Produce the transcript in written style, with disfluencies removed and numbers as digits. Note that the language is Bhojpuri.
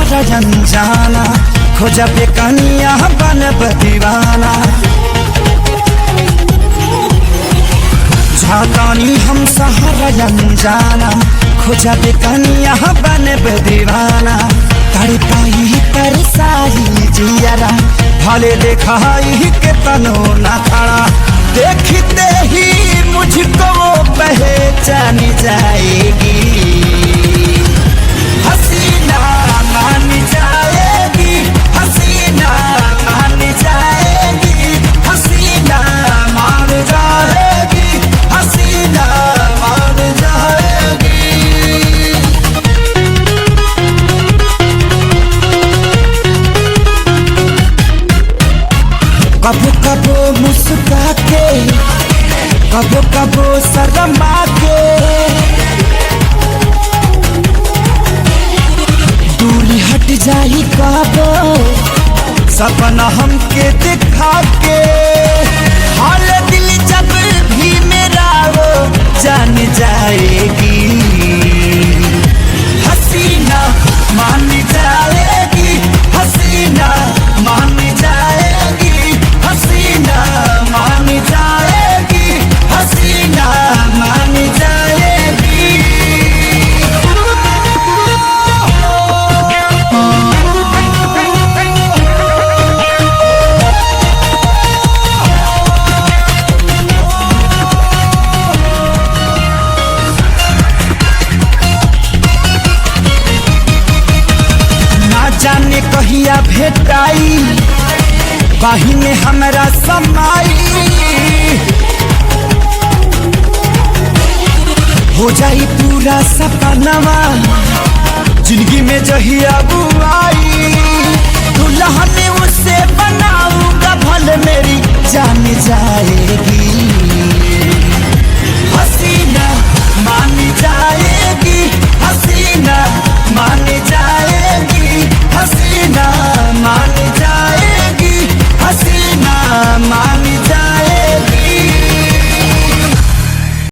सहारा अनजाना, खोजा पे कनिया बनब दीवाना। झातानी हम सहारा अनजाना, खोजा पे कनिया बनब दीवाना। तड़पाई तरसाई जियरा, भले देखाई के तनो न खड़ा। देखते ही मुझको पहचान जाएगी, हसीना मान जाएगी, हसीना मान जाएगी, हसीना मान जाएगी, हसीना मान जाएगी। कबो कबो मुस्कुरा के, कबो कबो शर्मा के, दूरी हट जाई कबो सपना हमके दिखा के। हाल दिल जब भी मेरा वो जान जाएगी, हसीना मान जाएगी, हसीना मान जाएगी, हसीना मान जाएगी, हसीना मान जाएगी। ना जाने कहिया भेटाई, बाही में हमरा समाई। हो जाई पूरा सपनवा, जिंदगी में जहिया बुआई। दुल्हन उसे बनाऊंगा भले मेरी जान जाएगी,